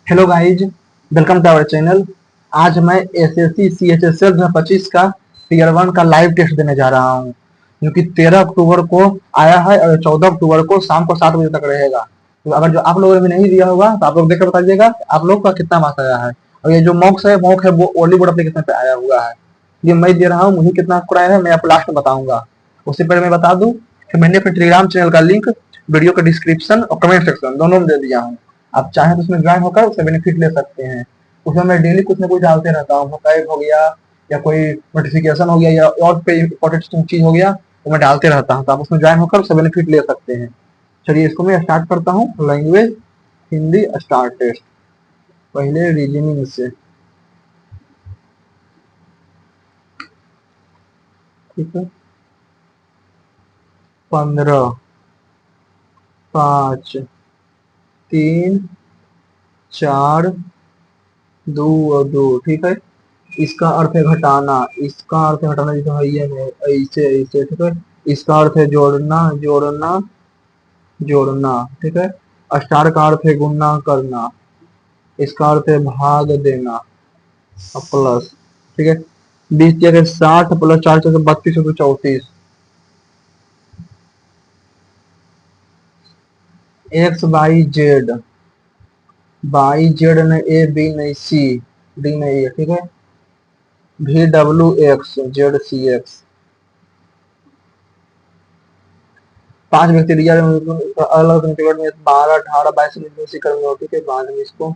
Hello guys, welcome to our channel. आज मैं SSC CHSL 2025 का टीयर 1 का लाइव टेस्ट देने जा रहा हूं, जो कि 13 अक्टूबर को आया है और 14 अक्टूबर को शाम को 7 बजे तक रहेगा। तो अगर जो आप लोगों ने भी नहीं दिया होगा तो आप लोग देखकर बताइएगा कि आप लोग का कितना मार्क्स आया है। और ये जो मॉक है वो ओनली बोर्ड एप्लीकेशन पे आया हुआ है। ये मैं दे रहा हूँ, मुझे कितना स्कोर आया है मैं आपको लास्ट में बताऊंगा। उससे पहले मैं बता दूं कि मैंने अपने टेलीग्राम चैनल का लिंक वीडियो के डिस्क्रिप्शन और कमेंट सेक्शन दोनों में दे दिया हूँ। आप चाहें तो उसमें ज्वाइन होकर उससे बेनिफिट ले सकते हैं। उसमें मैं डेली कुछ ना कुछ डालते रहता हूँ, मोबाइल हो गया या कोई नोटिफिकेशन हो गया या और कोई इंपॉर्टेंट चीज हो गया तो मैं डालते रहता हूँ। तो आप उसमें ज्वाइन होकर उससे बेनिफिट ले सकते हैं। चलिए इसको मैं स्टार्ट करता हूँ। Language Hindi star test. पहले रीजनिंग से, ठीक है। 15, 5, 3, 4, 2 और 2, ठीक है। इसका अर्थ है घटाना, इसका अर्थ है घटाना, जैसे है ये है ऐसे ऐसे, ठीक है। इसका अर्थ है जोड़ना जोड़ना जोड़ना, ठीक है। स्टार का अर्थ है गुणा करना, इसका अर्थ है भाग देना और प्लस, ठीक है। 20 जगह 60 प्लस 4 से 32 तो 34। एक्स बाई जेड ने ए बी नहीं सी डी नहीं है, ठीक है। V W X Z C X. 5 व्यक्ति रियल अलग अलग में 12 18 22 कर्मी होती है। बाद में इसको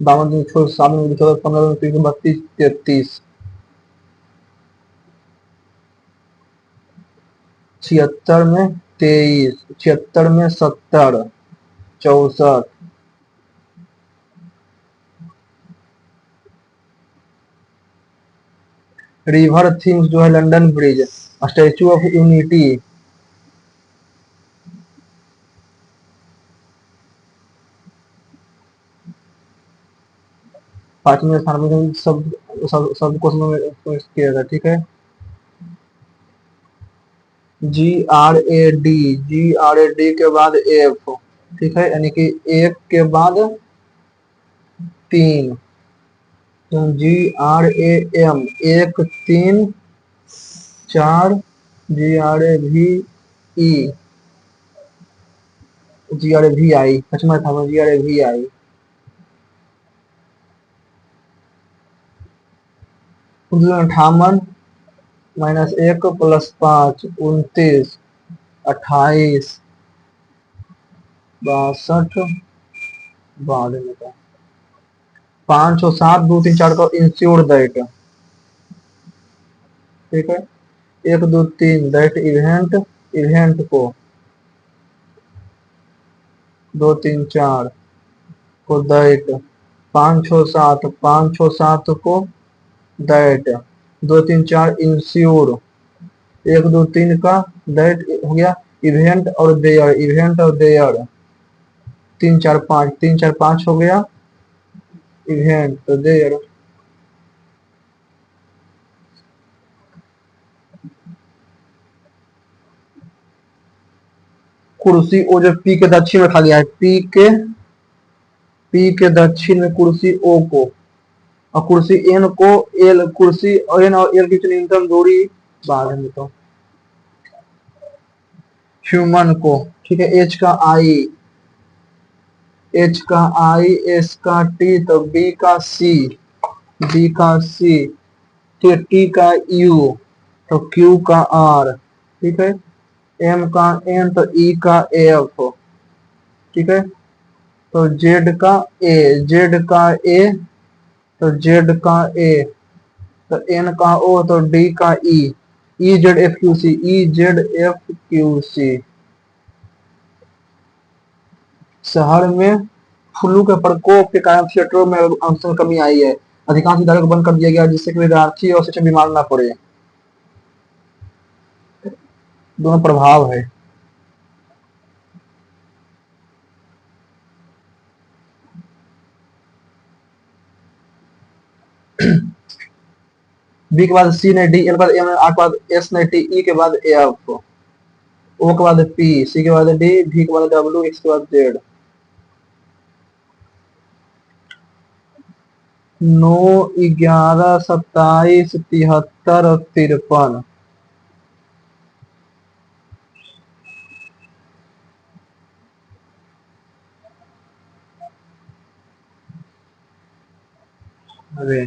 52 छोड़ 7 में 14 15 में 30 32 33 76 में 23 76 में 70 64 रिवर थीम्स जो है London bridge, statue of unity, पांचवें स्थान पर सब सब सब क्वेश्चन में किया था, ठीक है। जी आर ए डी के बाद एफ, ठीक है, यानी कि एक के बाद 3। तो GRAM 1 3 4 GRAVE GRAVI, पचमा था वो GRAVI। 58 -1 + 5 29 28 62 बाद में था 5 और 7 2 3 4 को इंश्योर दैट, ठीक है। 1 2 3 दैट इवेंट को 2 3 4 को दैट 5 6 7 5 6 7 को दैट 2 3 4 इंश्योर 1 2 3 का दैट हो गया इवेंट और देयर 3 4 5 3 4 5 हो गया इवेंट तो देयर। कुर्सी ओ जो पी के दक्षिण में खा गया है, पी के दक्षिण में कुर्सी ओ को, और कुर्सी एन को एल, कुर्सी एन और एल की न्यूनतम दूरी बाद में तो ह्यूमन को, ठीक है। एच का आई एस का टी तो बी का सी तो टी का यू तो क्यू का आर, ठीक है। एम का एन तो ई का एफ, ठीक है। तो जेड का ए तो जेड का ए तो एन का ओ तो डी का E Z F Q C शहर में फ्लू के प्रकोप के कारण थिएटरों में अंश में कमी आई है। अधिकांश विद्यालयों को बंद कर दिया गया जिससे कि विद्यार्थी और शिक्षक बीमार न पड़े। दोनों प्रभाव है। बी के बाद सी ने डी, एल के बाद एम, आर के बाद एस ने टी, ई के बाद एफ, ओ के बाद पी, सी के बाद डी, भी के बाद डब्ल्यू, एक्स के बाद जेड। 9, 11, 27, 73 और 53। अरे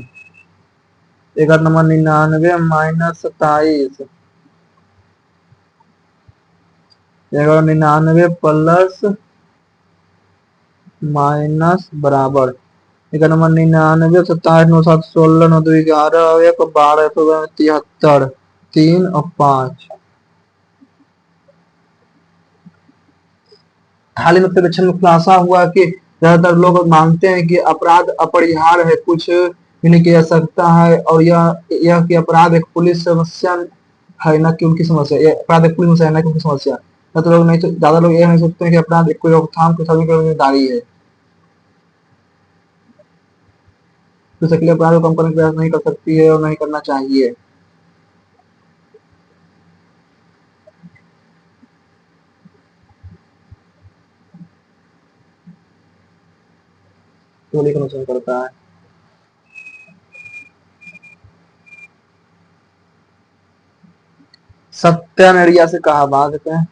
11 नंबर 99 माइनस 27, 99 प्लस माइनस बराबर 11 नंबर 99, 27, 9, 7, 16, 9, 2, 11, 1, 12, 73, 3 और 5। हाल ही में सर्वेक्षण में खुलासा हुआ कि ज्यादातर लोग मानते हैं कि अपराध अपरिहार्य है, कुछ भी नहीं किया जा सकता है, और यह कि अपराध एक पुलिस समस्या है, न कि उनकी समस्या। ये अपराध एक पुलिस समस्या है, न कि उनकी समस्या। तो लोग नहीं, ज्यादा लोग यह नहीं सोचते हैं कि अपराध एक कोई रोकथाम की सभी की जिम्मेदारी है, तो इसके लिए अपराध को कम करने का प्रयास नहीं कर सकती है और नहीं करना चाहिए। तो लेकर नुकसान करता है। सत्या नेड़िया से कहा बात है।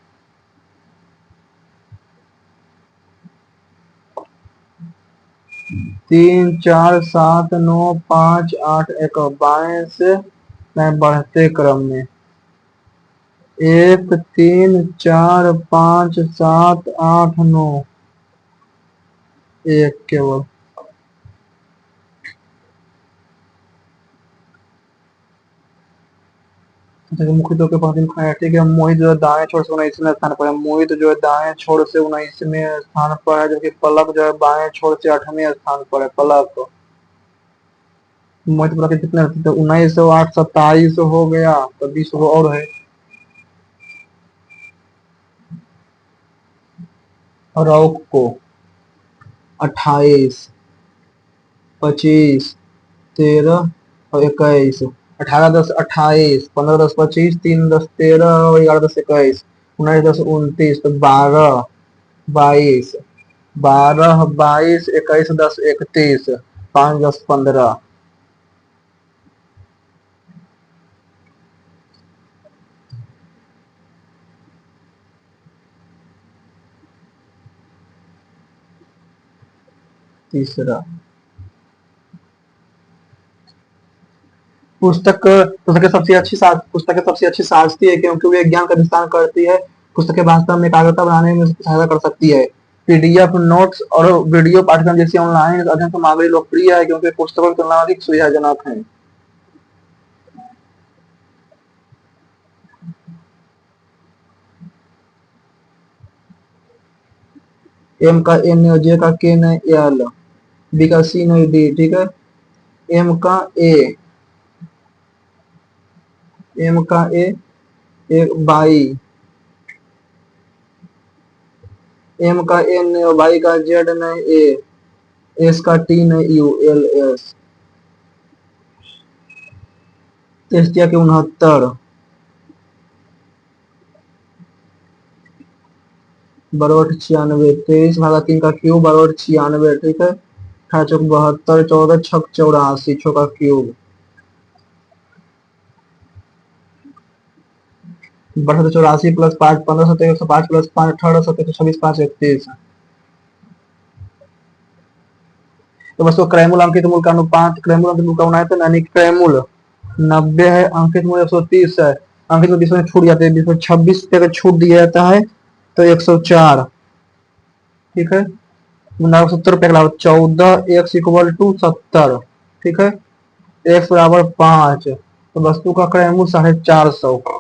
3, 4, 7, 9, 5, 8, 1, 22 में बढ़ते क्रम में 1, 3, 4, 5, 7, 8, 9, एक केवल। मुख्य दो के 5 दिन खाया, ठीक है। मोहित जो है दाएं छोर से 19वें स्थान पर है, मोहित जो है दाएं छोर से 19वें स्थान पर है, जबकि पलक जो है बाएं छोर से 8वें स्थान पर है। पलक मोहित पलक कितने रहते थे? 19, 8, 27 हो गया, तो 20 और है। रॉक को 28, 25, 13 और 21। 18, 10, 28, 15, 10, 25, 3, 10, 13 और 11, 10, 21, 19, 10, 29, तो 12, 22, 12, 22, 21, 10, 31, 5, 10, 15। तीसरा पुस्तकें सबसे अच्छी साजती है, क्योंकि वे ज्ञान का विस्तार करती है। पुस्तकें वास्तव में एकाग्रता बढ़ाने में सहायता कर सकती है। पीडीएफ नोट्स और वीडियो पाठ्यक्रम जैसी ऑनलाइन अध्ययन सामग्री लोकप्रिय है, क्योंकि पुस्तकों की तुलना में अधिक सुविधाजनक है। एम का एन, जे का के न एल, बी का सी न डी, ठीक है। एम का ए, एम का ए, एक बाई, एम का एन, वाई का जेड न ए, एस का टी न यू, एल एस। तेस्तिया के 69, बरोट 96, 23 भागा 3 का क्यूब बरोट 96, ठीक है। 18 चौक 72, 14 छक 84, छो का क्यूब। बढ़ा 84 प्लस 5, 15, 17, 105 प्लस 5, 18, 17, 26, 5, 31। तो बस वो क्रैमुल अंकित मूल का अनुपात, क्रैमुल अंकित मूल का होना है, तो यानी क्रैमुल 90 है, अंकित मूल 130 है। अंकित मूल 20 में छूट जाते हैं, 20 में 26 पे अगर छूट दिया जाता है तो 104, ठीक है। 70 पे अगला 14 एक्स इक्वल टू 70, ठीक है। एक्स बराबर 5, तो वस्तु का क्रय मूल्य 450।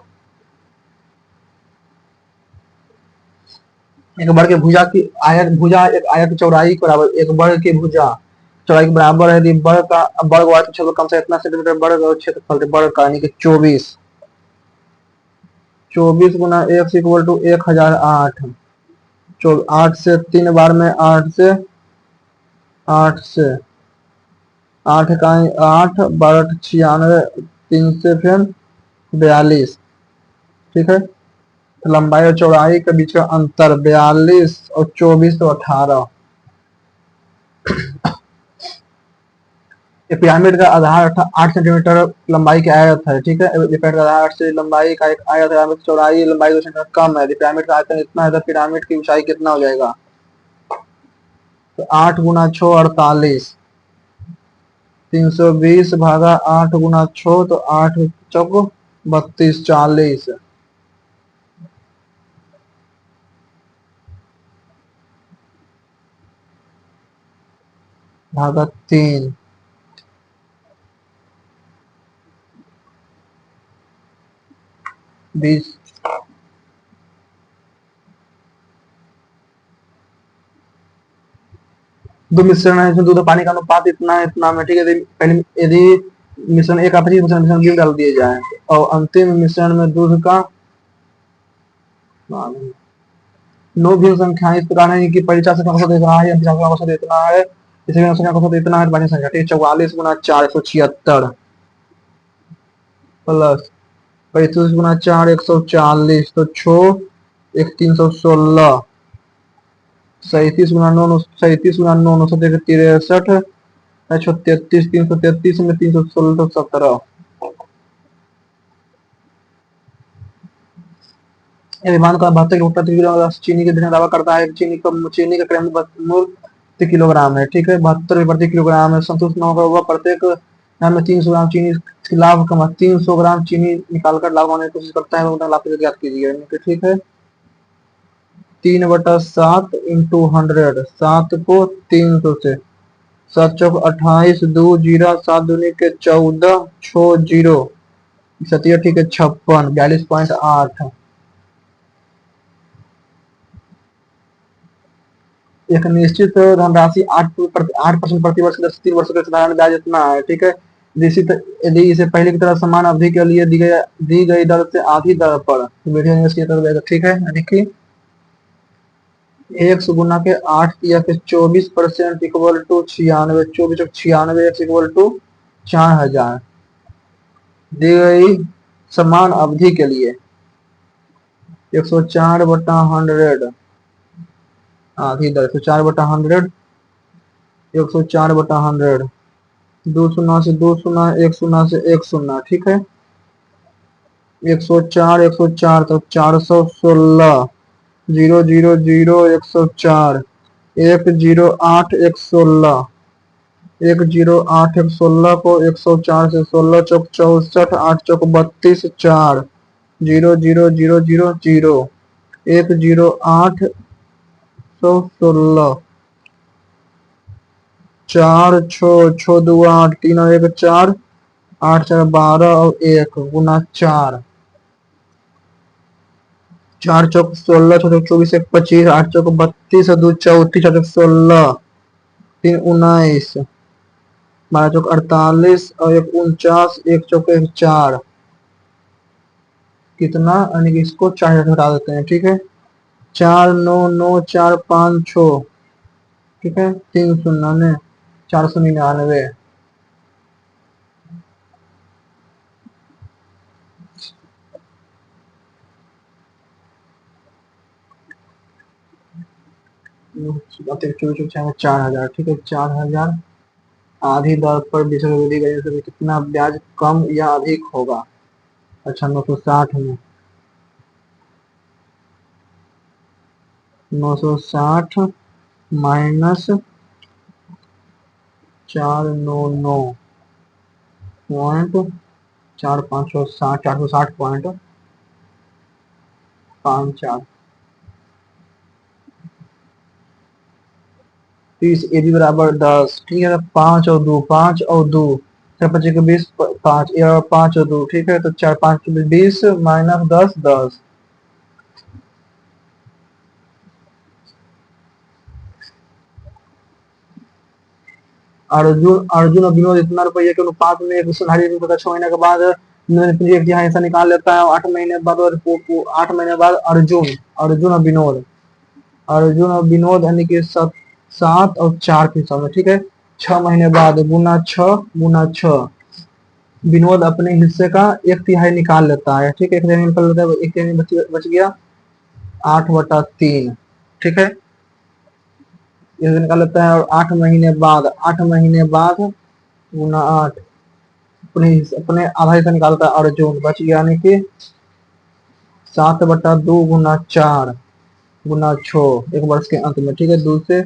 एक वर्ग की भुजा की आयत भुजा एक आयत की चौड़ाई के बराबर, एक वर्ग की भुजा चौड़ाई के बराबर है, यदि वर्ग का वर्ग वाला क्षेत्र कम से इतना सेंटीमीटर वर्ग और क्षेत्रफल वर्ग का यानी कि 24, 24 गुना एक्स इक्वल टू 1008। 8 से 3 बार में 8 से 8 से 8 का 8, 12, 96, 3 से फिर 42, ठीक है। तो लंबाई और चौड़ाई के बीच का अंतर 42 और 24 तो 18। ये पिरामिड का आधार 8 सेंटीमीटर लंबाई के आयत है, ठीक है। पिरामिड का आधार 8 से लंबाई का एक आयत है, पिरामिड की चौड़ाई लंबाई 2 सेंटीमीटर कम है। यदि पिरामिड का आयतन इतना है तो पिरामिड की ऊंचाई कितना हो जाएगा? तो 8 गुना 6 48, 320 भागा 8 गुना 6, तो 8 चौक 32, 40 भागा 3, 20। दो मिश्रण है, इसमें दूध और पानी का अनुपात इतना है, इतना में, ठीक है। पहले यदि मिश्रण एक आप मिश्रण बी डाल दिए जाए और अंतिम मिश्रण में दूध का 9 भिन्न संख्या इस प्रकार है कि पहली 4 संख्या को इतना है, अंतिम 4 संख्या को इतना है, इसे संख्या को इतना है, पांचवी संख्या, ठीक। 44 गुना 4 176 प्लस 35 गुना 4 140, तो 6 1 316, 37 गुना 9 37 गुना 9 963, 33 333 में 316 तो 17। विमान का 72 चीनी के देने का दावा करता है। चीनी का क्रम प्रति किलोग्राम है, ठीक है। 72 प्रति किलोग्राम है। संतुष्ट न होकर वह प्रत्येक में 300 ग्राम चीनी की लाभ कमा 300 ग्राम चीनी निकालकर लाभ कमाने की कोशिश करता है, उतना लाभ ज्ञात कीजिए, ठीक है। 3/7 इंटू 100, 7 को 300 से, 7 चौक 28, 2 जीरो, 7 दूनी के 14, 6 जीरो, सतिया, ठीक है। 56 42.8। एक निश्चित धनराशि 8% प्रति वर्ष 3 वर्ष के साधारण ब्याज इतना है, ठीक है। निश्चित यदि इसे पहले की तरह समान अवधि के लिए दी गई दर से आधी दर पर निवेश किया जाएगा, ठीक है। देखिए 1 गुना के 8 या फिर 24% इक्वल टू 96, 24 96 इक्वल टू 4000 दी गई समान अवधि के लिए। 104/100 आधी दर, 104/100, 104/100, 2 शून्य से 2 शून्य, 1 शून्य से 1 शून्य, ठीक है। 104 तो 416, 000 104, 108 116, 108 116 को 104 से 16 चौक 64, 8 चौक 32, 4, 00000, 108 116, 4 6 2 8, 3 1 4, 8 4 12 और 1 गुना 4, 4 चौक 16, 6 चौक 24, 1 25, 8 चौक 32, 2 34, 4 चौक 16, 3 19, 12 चौक 48 और 1 49, 1 चौक 1 4, कितना, यानी कि इसको 4 हटा देते हैं, ठीक है। 4 9 9 4 5 6, ठीक है। 3 शून्य 499, चौबीस 4000, ठीक है। 4000 आधी दर पर 20 वृद्धि करने से कितना ब्याज कम या अधिक होगा? अच्छा 960 में 960 माइनस 499 पॉइंट 4560, 460.54, 30 ए बी बराबर 10, ठीक है। 5 और 2, 5 और 2, 4 5 20, 5 5 और 2, ठीक है। तो 4 5 20 माइनस 10 10। अर्जुन अर्जुन और विनोद इतना रुपये के अनुपात में एक सुधारी 6 महीने के बाद एक तिहाई हिस्सा निकाल लेता है। 8 महीने बाद 8 महीने बाद अर्जुन और विनोद यानी कि 7 और 4 के हिसाब में, ठीक है। 6 महीने बाद गुना 6 विनोद अपने हिस्से का एक तिहाई निकाल लेता है, ठीक है। एक तिहाई निकाल लेता है, एक तिहाई बच गया 8/3, ठीक है। ये निकाल लेता है। और 8 महीने बाद गुना 8, अपने अपने आधा हिस्सा निकालता है अर्जुन, बच गया यानी कि 7/2 गुना 4 गुना 6 एक वर्ष के अंत में। ठीक है, दूसरे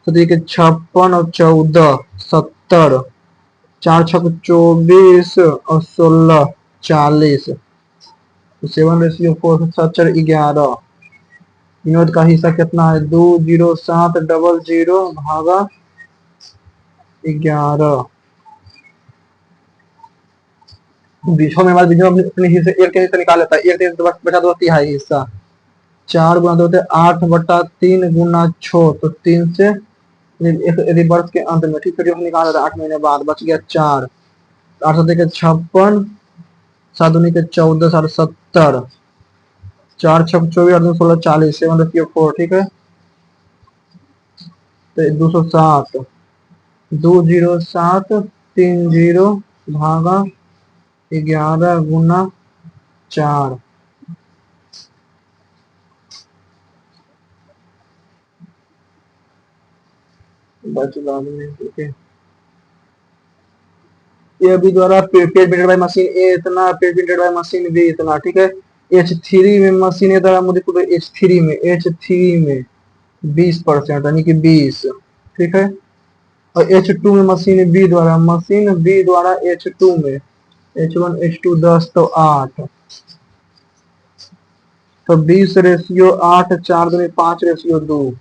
तो देखिए 56 और 14 70, 4×6 = 24 और 16 40, 7/4 7×4 11। विनोद का हिस्सा कितना है? 20700 भागा 11। बीचों में बाद बीचों में अपने हिस्से एक के हिस्सा निकाल लेता है, एक के बचा दो तिहाई हिस्सा। 4 गुना 2 = 8/3 गुना 6, तो 3 से रिवर्स के अंत में। ठीक है, जो निकाला था 8 महीने बाद, बच गया 4। 8 7 के 56, 7 दूनी के 14 7 70, 4×6 = 24 8 16 40, 7/4। ठीक है, तो 207 20730 भागा 11 गुना 4। बच बाद में ठीक है, ए बी द्वारा page printed by machine A इतना, page printed by machine B इतना। ठीक है, H3 में मशीन ए द्वारा मुद्रित H3 में 20% यानी कि 20। ठीक है, और H2 में मशीन बी द्वारा H2 में H1 H2 10 तो 8, तो 20/8, 4 दूनी 5/2।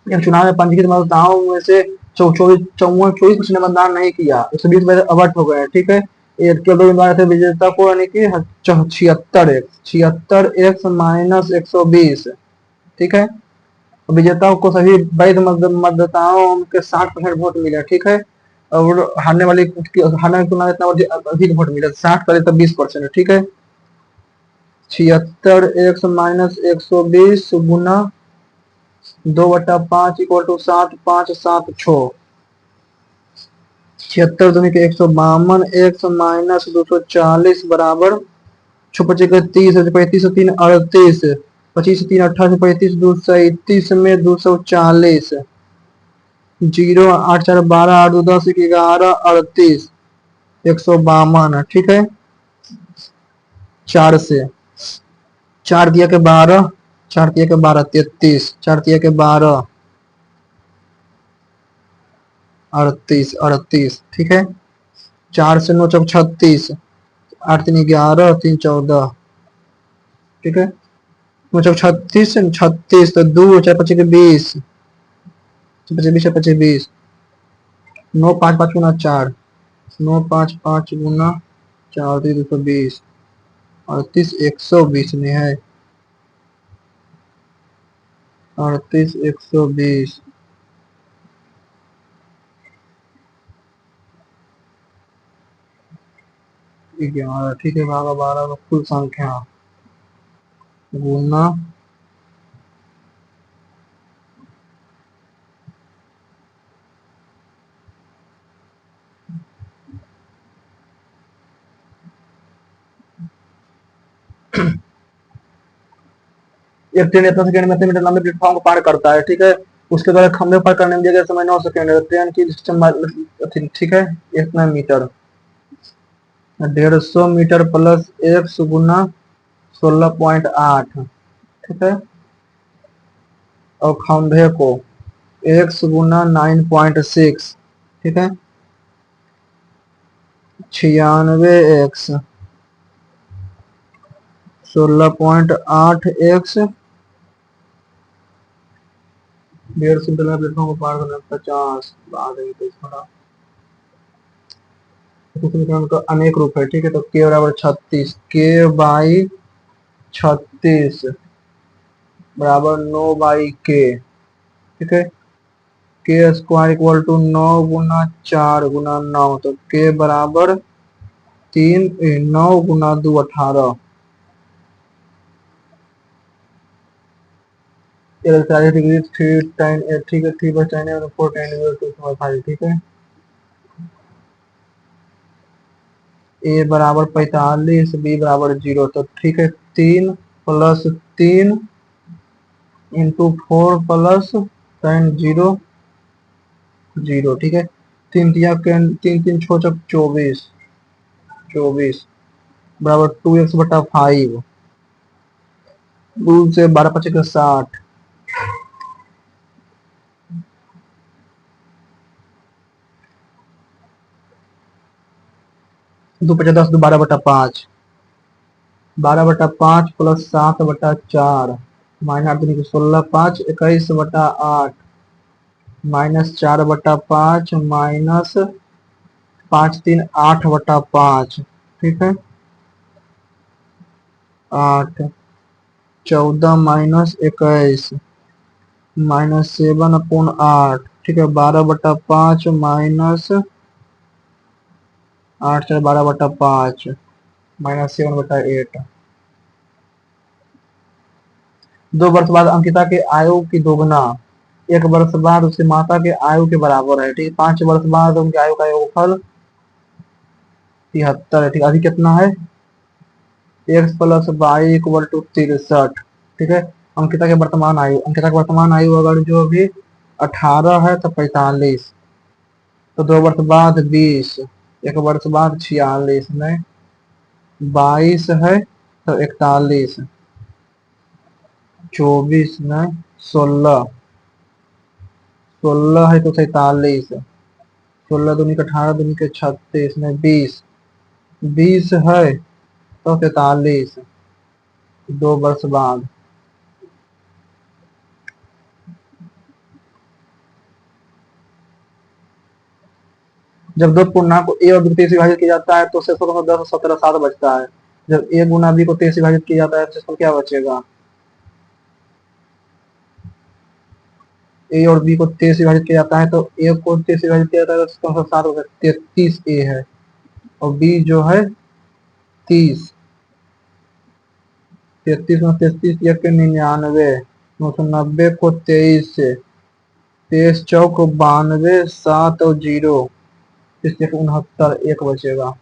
चुनाव में पंजीकृत मतदाताओं में से 24% ने मतदान नहीं किया, 120 में अवट हो गए। ठीक है, एक के 2 उम्मीदवार थे विजेता को यानी कि 76x -120। ठीक है, विजेताओं को सभी वैध मतदाताओं के 60% वोट मिले। ठीक है, और हारने वाले की तुलना में इतना अधिक वोट मिले, 60 करे तो 20%। ठीक है, 76x -120 गुना 2/5 = 7 5 7 6, 76 दूनी के 152, x -240 बराबर 6×5 = 30, 35 3 38, 25 3 28, 35 231 में 240, 0 8 4 12 8 2 10 11 38, 152। ठीक है, 4 से 4 दिया के 12, 4 दिया के 12 33, 4 दिया के 12 38 38। ठीक है, 4 से 9 = 36, 8 3 11 3 14। ठीक है, 9 = 36 36, तो 2 4 5 के 20, 25 20 25 20, 9 5 5 गुना 4, 9 5 5 गुना 4 220, 38 120 में है, 38 120। ठीक है, भागा 12 में कुल संख्या गुना एक ट्रेन इतना सेकंड में मीटर लंबे प्लेटफॉर्म को पार करता है। ठीक है, उसके द्वारा खंभे पार करने में दिया गया समय 9 सेकंड है। ट्रेन की ठीक है, इतना मीटर 150 मीटर प्लस x गुना 16.8। ठीक है, और खंभे को x गुना 9.6। ठीक है, 96x 16.8x 150 मीटर प्लेटफॉर्म को पार करने 50 बाद समीकरण का अनेक रूप है। ठीक है, तो k बराबर 36, k/36 बराबर 9/k। ठीक है, k² = 9 गुना 4 गुना 9, तो k बराबर 9 गुना 2 18। Degree 3 tan 8। ठीक है, 3 + tan 8 4 tan 5। ठीक है, a बराबर 45, b बराबर 0, तो ठीक है 3 + 3 × 4 + tan 0 जीरो, ठीक है। तीन तिया के तीन तीन छो चौक 24, 24 बराबर 2x/5। दूर से 12×5 = 60। 2×5 = 10, 12/5। 12/5 प्लस 7/4 माइनस 8×16 5, 21/8 माइनस 4/5 माइनस 5×3 8/5, ठीक है। 8, 14 माइनस 21 माइनस 7/8, ठीक है। 12/5 माइनस 8 × 12/5 माइनस 7/8। 2 वर्ष बाद अंकिता के आयु की दोगुना 1 वर्ष बाद उसकी माता के आयु के बराबर है, ठीक है। 5 वर्ष बाद उनकी आयु का योगफल 73 है, ठीक है। अभी कितना है? x+y = 63, ठीक है। अंकिता के वर्तमान आयु, अंकिता की वर्तमान आयु अगर जो अभी 18 है तो 45, तो 2 वर्ष बाद 20, 1 वर्ष बाद 46 में 22 है तो 41, 24 में 16, 16 है तो 47, 16 दूनी के 18 दूनी के 36 में 20, 20 है तो 43, 2 वर्ष बाद। जब दो पूर्णांक को a और b को 23 से विभाजित किया जाता है तो शेषफल को 10, 17, 7 बचता है। जब a गुना b को 23 से विभाजित किया जाता है तो शेषफल क्या बचेगा? a और b को 23 से विभाजित किया जाता है तो a को 23 से विभाजित किया जाता है तो 7 होगा, 33 a है और b जो है 30। 33 में 33 1 के 99, 990 को 23 से, 23 चौक 92, 7 और 0, 69, 1 बचेगा।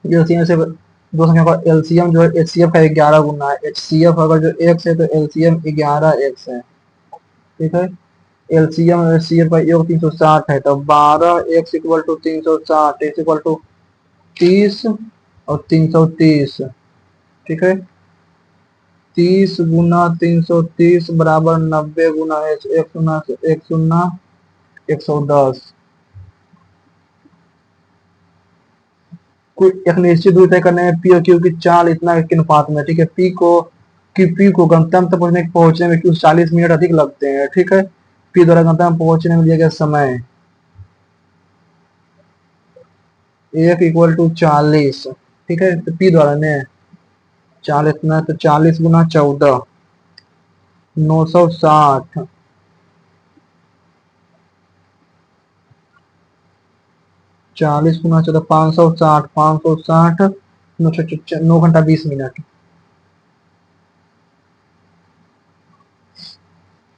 एलसीएम से दो संख्या का एलसीएम जो है एचसीएफ का 11 गुना है। एचसीएफ अगर जो x है तो एलसीएम 11x है, ठीक है। एलसीएम और एचसीएफ का योग 360 है तो 12x = 360 x = 30 और 330, ठीक है। 30 गुना 330 बराबर 90 गुना 110। कोई एक निश्चित दूरी तय करने में पी और क्यू की चाल इतना के अनुपात में, ठीक है। पी को गंतव्य तक पहुंचने में क्यू 40 मिनट अधिक लगते हैं, ठीक है। पी द्वारा गंतव्य पहुंचने में लिया गया समय 1 = 40, ठीक है। तो पी द्वारा ने 40 इतना तो 40 गुना 14, 960, 40 गुना 14, 560, 560, 9 घंटा 20 मिनट।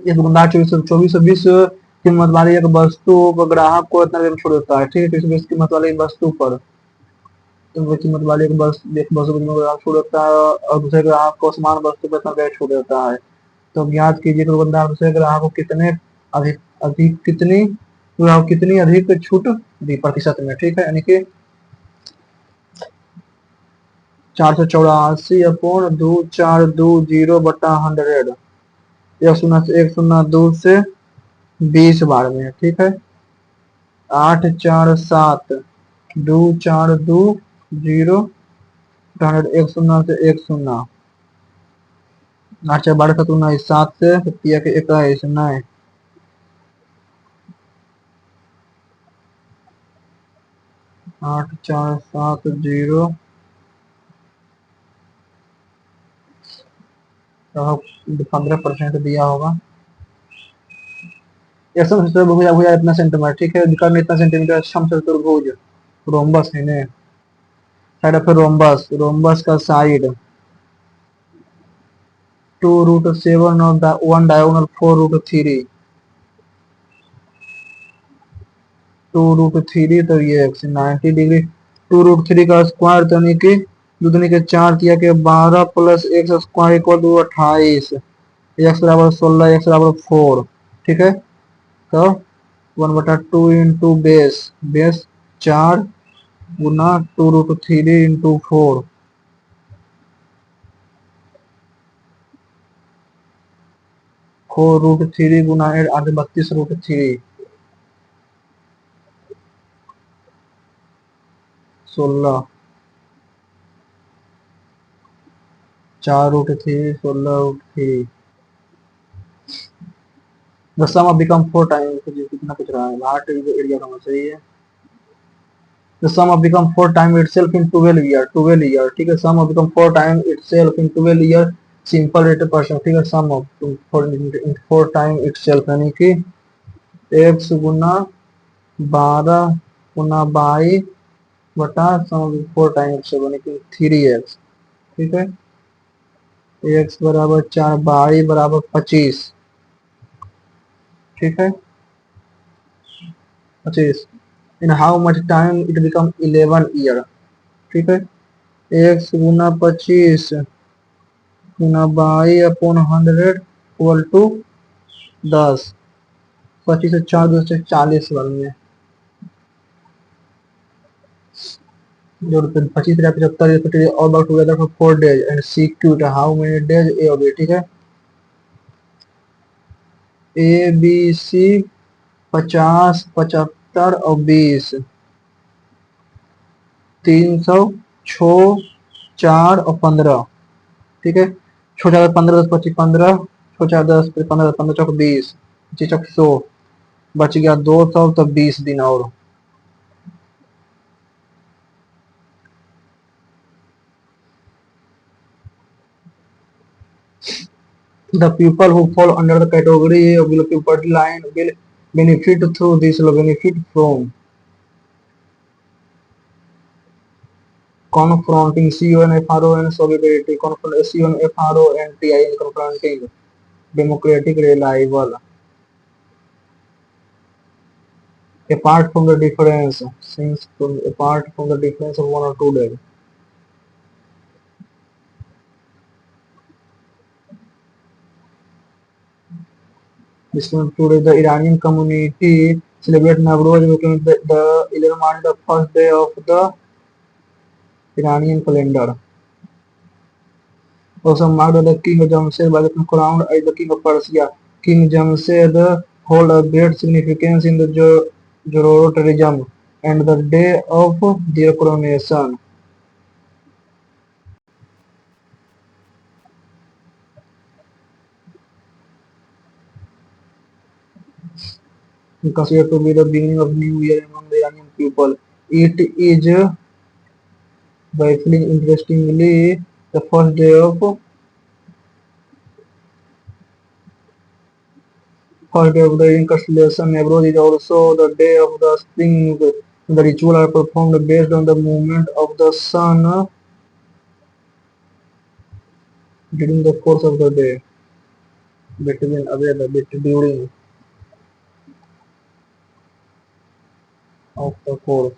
ये दुकानदार 2420 कीमत वाली एक वस्तु को ग्राहक को इतना देर में छोड़ देता है, ठीक है। 2420 कीमत वाली एक वस्तु पर कीमत वाली एक वस्तु को ग्राहक छोड़ देता है और दूसरे ग्राहक को समान वस्तु पर इतना देर छोड़ देता है। तो ज्ञात कीजिए कि दुकानदार दूसरे ग्राहक को कितने अधिक अधिक कितनी ग्राहक कितनी अधिक छूट दी प्रतिशत में, ठीक है। यानी कि 484/2420/100, 102 से 20 बार में, ठीक है। 8 4 7 2 4 2 0 100 से 10, 8 4 12 7 19, 7 से 21 9, 8 4 7 0 15% दिया होगा। चतुर्भुज इतना सेंटीमीटर, ठीक है। कर्ण इतना सेंटीमीटर, समचतुर्भुज रोम्बस है ने साइड ऑफ रोम्बस, रोम्बस का साइड 2√7 और 1 डायगोनल 4√3, 2√3 तो ये 90 डिग्री। 2√3 का स्क्वायर तो यानी कि दूनी के 4 दिया के 12 plus x square = 28, x = 16, x = 4, ठीक है। तो 1/2 इंटू बेस, बेस 4 गुना 2√3 इंटू 4, 4√3 गुना 8 आगे 32√3, 16, 4√3, 16√3। The sum of become 4 times, कितना कुछ रहा है, 8 एरिया का सही है। The sum of become 4 times itself in 12 year, 12 year, ठीक है। sum of become 4 times itself in 12 year, simple rate person, ठीक है। sum of 4 times itself यानी कि x गुना 12 गुना 22 बटा sum of 4 times यानी कि 3x, ठीक है। x बराबर 4, 22 बराबर 25, ठीक है। 25 in how much time it become 11 year, ठीक है। x गुना 25 गुना 22 अपॉन 100 इक्वल टू 10, 25 से 4 2 से 40 बन में जो 25 75 और बार together for 4 days and C quit how many days A और बी, ठीक है। ए बी सी 50 75 और 20, 300 6 4 और 15, ठीक है। 6 4 15 10 25 15, 6 4 10 15 15 चौक 20, 25 चौक 100, बच गया 200, तो 20 दिन और। The people who fall under the category of below poverty line will benefit through this will benefit from confronting CONFRON solidarity, CONFRONTIN confronting democratic reliable. Apart from the difference, apart from the difference of 1 or 2 days. This one today the Iranian community celebrate Nowruz because the 11 March, the first day of the Iranian calendar. Also marked the king of Jamshid by the crown as the king of Persia. King Jamshid hold a great significance in the Zoroastrianism and the day of their coronation. Considered to be the beginning of New Year among the Iranian people. It is baffling interestingly the first day of the constellation Nowruz is also the day of the spring. The ritual are performed based on the movement of the sun during the course of the day, during of the course.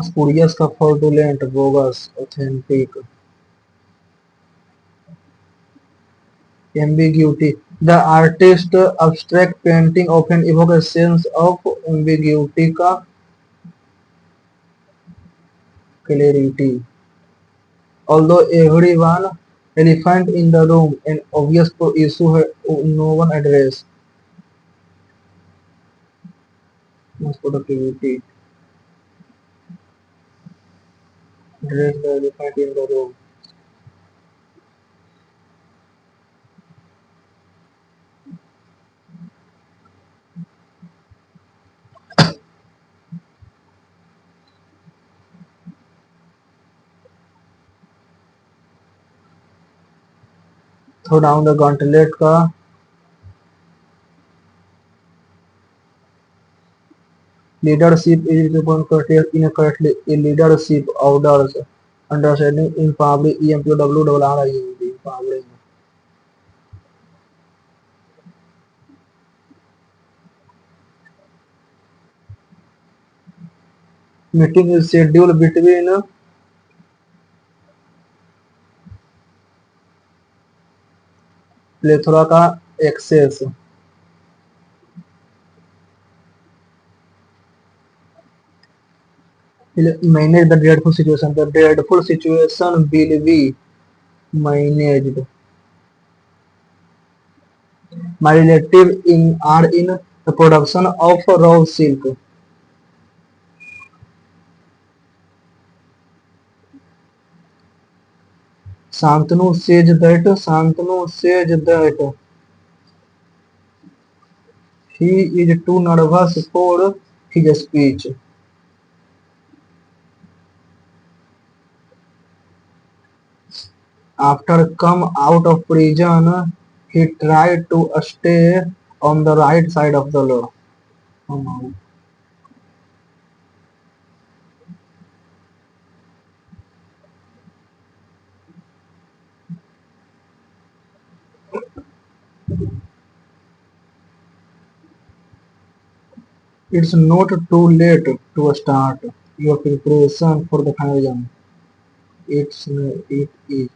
Spurious का fraudulent, bogus, authentic. Ambiguity. The artist's abstract painting often evoke a sense of ambiguity का clarity. Although everyone elephant in the room, an obvious issue no one address. Mass productivity. Address the elephant in the room. Throw down the gauntlet का leadership is represented incorrectly. A leadership orders understanding empowering EMPWRRING empowering. Meeting is scheduled between plethora का excess. Manage the dreadful situation, the dreadful situation will be managed. My relative in are in the production of raw silk. Shantanu says that he is too nervous for his speech. After come out of prison, he tried to stay on the right side of the law. It's not too late to start your preparation for the final exam. It is.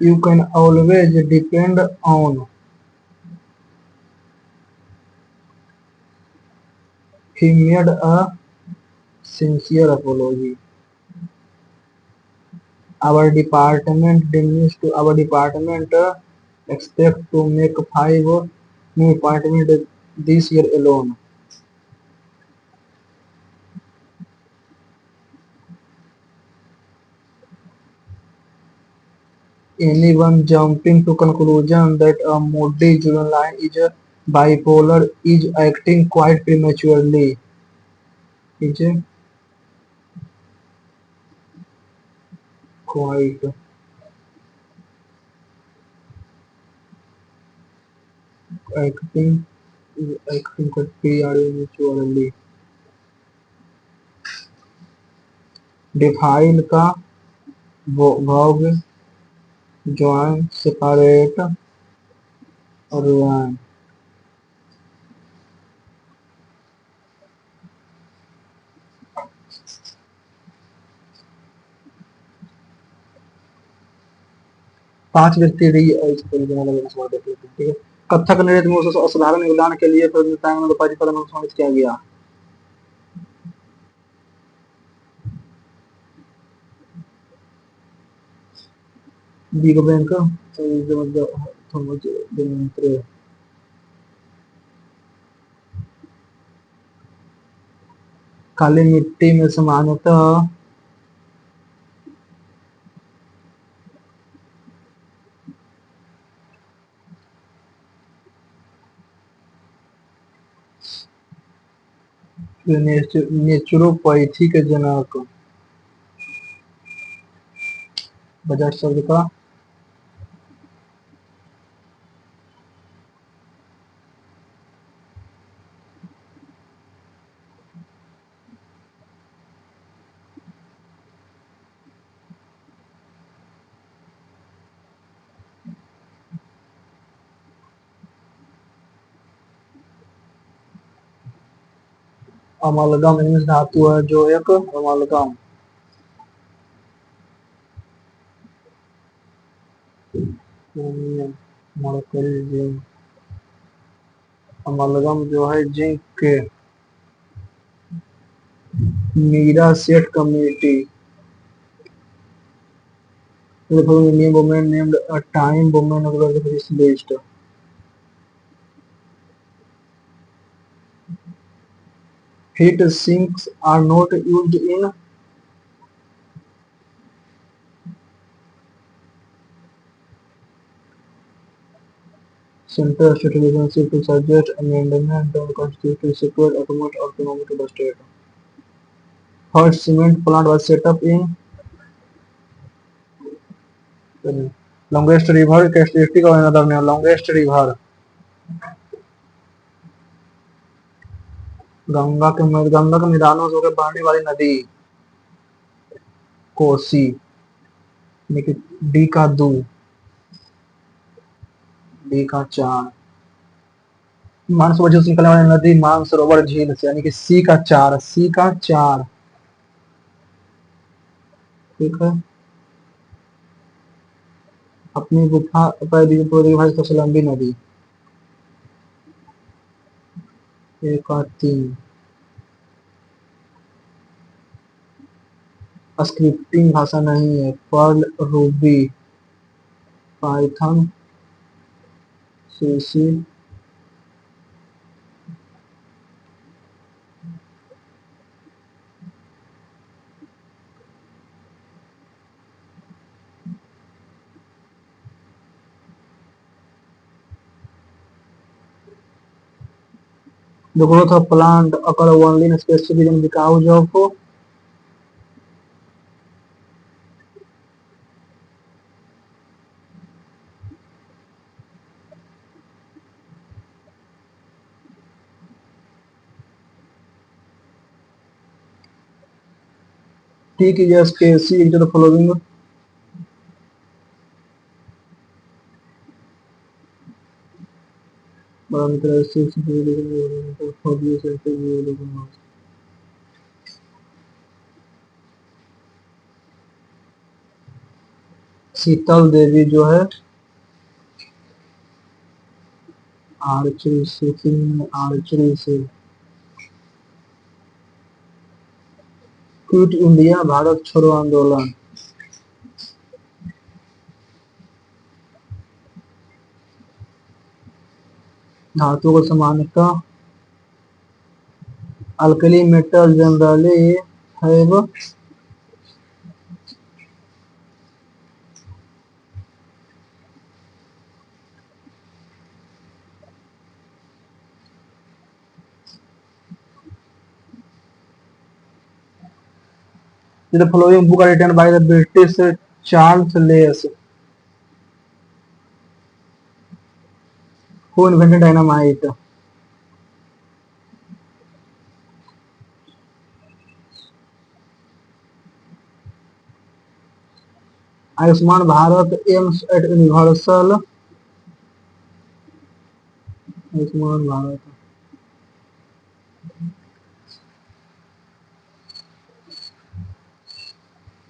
You can always depend on. He made a sincere apology. Our department expect to make 5 new appointments this year alone. Anyone jumping to conclusion that a moody juvenile is bipolar is acting quite prematurely. Is quite acting acting quite prematurely. Defile का भोग join separate ruin. 5 व्यक्ति रही इस तरीके में अलग अलग देख लेते हैं, ठीक है। कथक नृत्य में उस असाधारण योगदान के लिए नृत्यांगना रूपाजी पदम सम्मानित किया गया। बिग बैंक काली मिट्टी में सामान्यतः नेचुरोपैथी के जनक बजाज शब्द का अमलगम इंग्लिश धातु है जो एक अमलगम अमलगम जो है जिंक के मीरा सेठ community the following Indian women named a time women of this list. Heat sinks are not used in center state relationship to suggest amendment to the constitution to separate autonomous autonomy to the state. First cement plant was set up in longest river characteristic of another name. Longest river Ganga के मैदानों से होकर बहने वाली नदी Kosi. D का दू D का चार मानसरोवर से निकलने वाली नदी मानसरोवर झील से, यानी कि सी का चार ठीक है। अपनी गुफा पूरी भाषा सबसे लंबी नदी। एक और तीन। स्क्रिप्टिंग भाषा नहीं है। Perl, Ruby, Python, CC. The growth of plant occur only in specific region because of। ठीक है, yes, KC into the following parameters शीतल देवी जो है आर्चरी शूटिंग आर्चरी से। क्विट इंडिया भारत छोड़ो आंदोलन। धातु को समानता। Alkali metal generally have. The following book are written by the British Charles Lewis, who invented dynamite। Ayushman Bharat aims at universal. Ayushman Bharat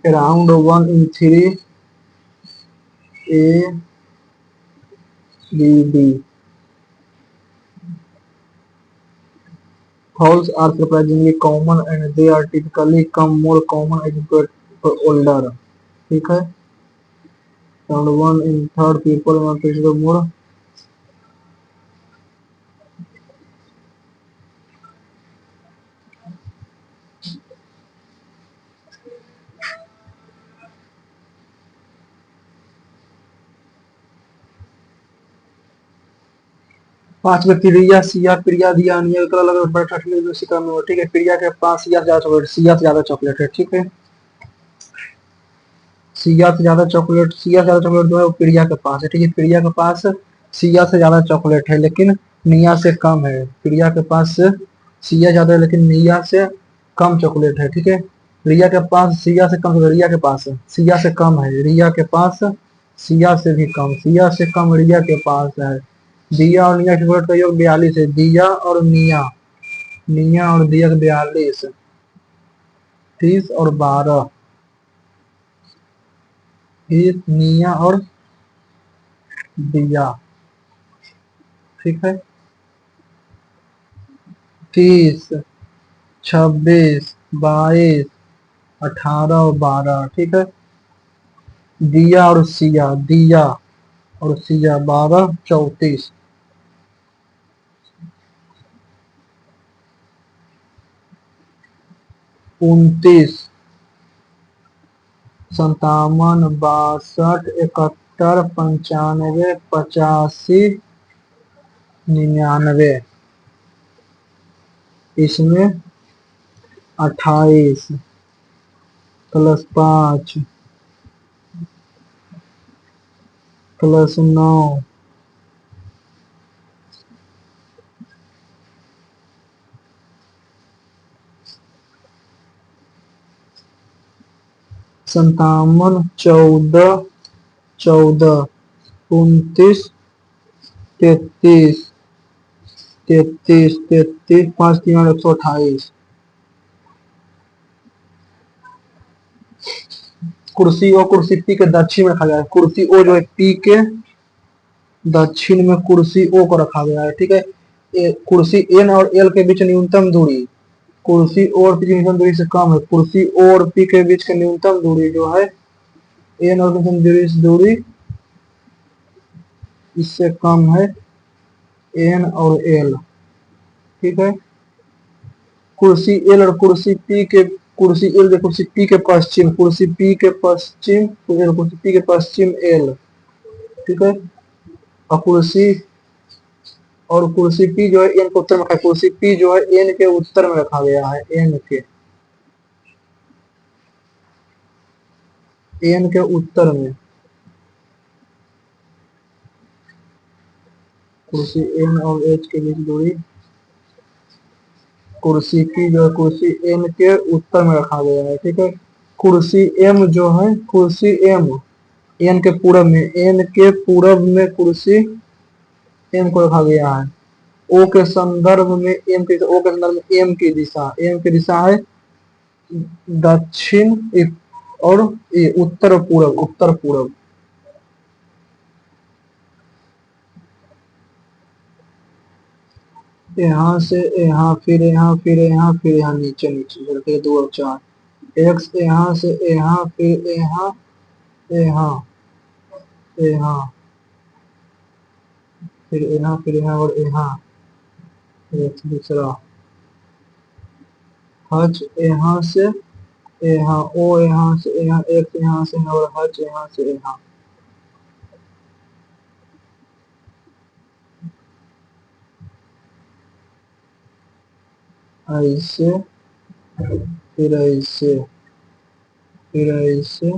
around 1 in 3 ADD। Fouls are surprisingly common and they are typically come more common as you get older। ठीक है। Around 1 in 3 people are considered more। 5 व्यक्ति रिया सिया प्रिया दिया अनिया अलग अलग बैठा उसी क्रम में। ठीक है, प्रिया के पास सिया से ज्यादा चॉकलेट, सिया से ज्यादा चॉकलेट है। ठीक है, सिया से ज्यादा चॉकलेट जो है वो प्रिया के पास है। ठीक है, प्रिया के पास सिया से ज्यादा चॉकलेट है लेकिन निया से कम है। प्रिया के पास सिया ज्यादा है लेकिन निया से कम चॉकलेट है। ठीक है, रिया के पास सिया से कम, रिया के पास सिया से कम है, रिया के पास सिया से भी कम, सिया से कम रिया के पास है। दिया और निया चॉकलेट का योग 42 है। दिया और निया, निया और दिया 42, 30 और 12, 30 निया और दिया। ठीक है, 30, 26, 22, 18 और 12। ठीक है, दिया और सिया, दिया और सिया 12, 34, 29, 57, 62, 71, 95, 85, 99। इसमें 28 प्लस 5 प्लस 9 57, 14, 14, 29, 33, 33, 33, 5 3 128। कुर्सी ओ कुर्सी पी के दक्षिण में रखा गया है। कुर्सी ओ जो है पी के दक्षिण में कुर्सी ओ को रखा गया है। ठीक है। कुर्सी एन और एल के बीच न्यूनतम दूरी, कुर्सी ओ और पी की न्यूनतम दूरी से कम है। कुर्सी ओ और पी के बीच की न्यूनतम दूरी जो है एन और न्यूनतम दूरी इससे कम है एन और एल। ठीक है। कुर्सी एल और कुर्सी पी के, कुर्सी एल कुर्सी पी के पश्चिम, कुर्सी पी के पश्चिम, कुर्सी पी के पश्चिम एल। ठीक है। और कुर्सी पी जो है एन के उत्तर में रखा है। कुर्सी पी जो है एन के उत्तर में रखा गया है। एन के उत्तर में कुर्सी एन और एच के बीच दूरी, कुर्सी पी जो है कुर्सी एन के उत्तर में रखा गया है। ठीक है। कुर्सी एम जो है कुर्सी एम एन के पूरब में, एन के पूरब में कुर्सी एम को रखा गया है। ओ के संदर्भ में एम की दिशा है दक्षिण और उत्तर पूरब, उत्तर पूरब। यहाँ से यहाँ, फिर यहाँ, फिर यहाँ, फिर यहाँ नीचे नीचे करके 2 और 4। एक्स यहाँ से यहाँ, फिर यहाँ, यहाँ, यहाँ, फिर यहाँ, फिर यहाँ और यहाँ। दूसरा हज यहाँ से यहाँ, ओ यहाँ से यहाँ, एक्स यहाँ से यहाँ और हज यहाँ से यहाँ। ऐसे, फिर ऐसे, फिर ऐसे।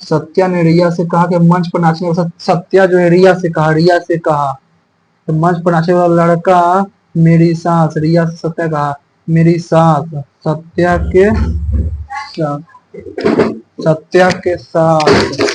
सत्या ने रिया से कहा कि मंच पर नाचने वाला, सत्या जो है रिया से कहा तो मंच पर नाचने वाला लड़का मेरी सास, रिया से सत्या कहा मेरी सास, साथ सत्या के साथ।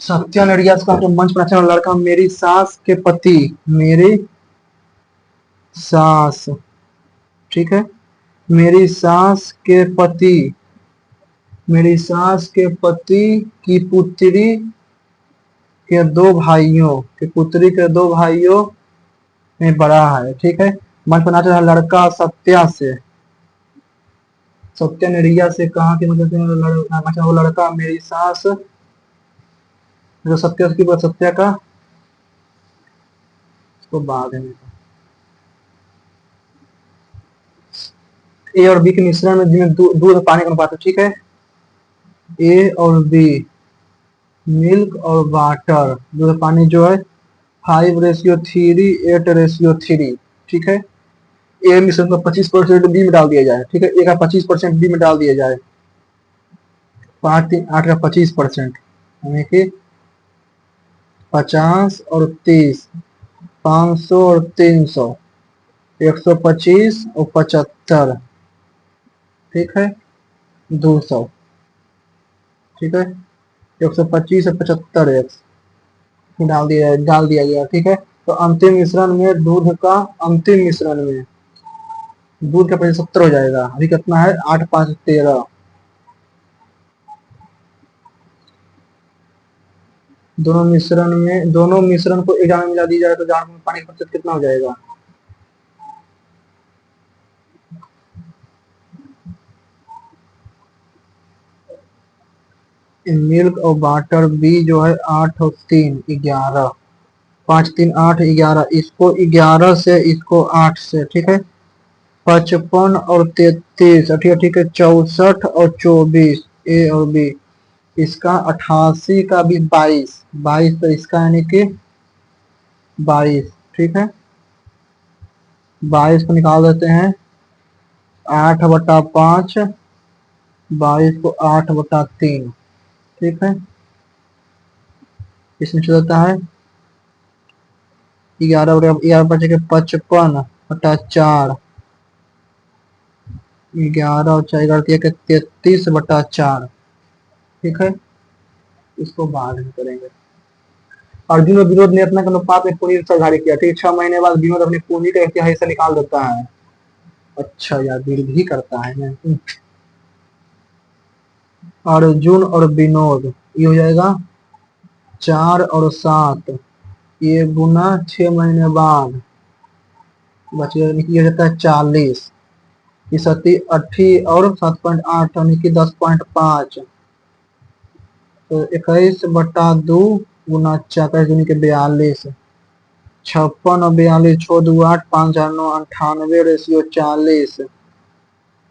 सत्या ने रिया से कहा कि मंच पर नाचने वाला लड़का मेरी सास के पति, मेरी सास, ठीक है, मेरी सास के पति, मेरी सास के पति की पुत्री के 2 भाइयों, की पुत्री के 2 भाइयों में बड़ा है। ठीक है। मंच पर नाचने वाला लड़का सत्या से, सत्या ने रिया से कहा कि मतलब वो लड़का मेरी सास, जो सत्या की बात, सत्या का तो बाद है। ए और बी के मिश्रण में जिसमें दूध और पानी का अनुपात है। ठीक है। ए और बी, मिल्क और वाटर, दूध और पानी जो है 5:3, 8:3। ठीक है। ए मिश्रण को 25% बी में डाल दिया जाए। ठीक है। ए का 25% बी में डाल दिया जाए। 5, 3, 8 का 25%, यानी कि 50 और 30, 500 और 300, 125 और 75। ठीक है। 200। ठीक है। 125 और 75 एक्स डाल दिया गया। ठीक है। तो अंतिम मिश्रण में दूध का, अंतिम मिश्रण में दूध का 75 हो जाएगा। अभी कितना है? 8, 5, 13। दोनों मिश्रण को एक जार में मिला दी जाए तो जार में पानी का प्रतिशत कितना हो जाएगा? मिल्क और वाटर बी जो है 8 और 3, 11, 5, 3, 8, 11, इसको 11 से, इसको 8 से। ठीक है। 55 और 33, ठीक है, 64 और 24, ए और बी। इसका 88 का भी 22, 22 तो इसका यानी कि 22। ठीक है। 22 को निकाल देते हैं, 8/5, 22 को 8/3। ठीक है। इसमें चल जाता है ग्यारह बचे के 55/4, 11 और 4 के 33/4। ठीक है, इसको बाद में करेंगे। अर्जुन और विनोद ने अपना अनुपात में पूंजी निर्धारित किया। ठीक, 6 महीने बाद विनोद अपनी पूंजी का इतिहास हिस्सा निकाल देता है। अच्छा यार, वृद्धि करता है ना। अर्जुन और विनोद, ये हो जाएगा 4 और 7, ये गुना 6 महीने बाद बचेगा, यानी कि ये हो जाता है 40। ये 80 और 7.8 यानी कि 10.5, तो 21/2 गुना 4 यानी कि 42। 56 और 42, 6 2 8, 5 4 9, 98 रेशियो 40,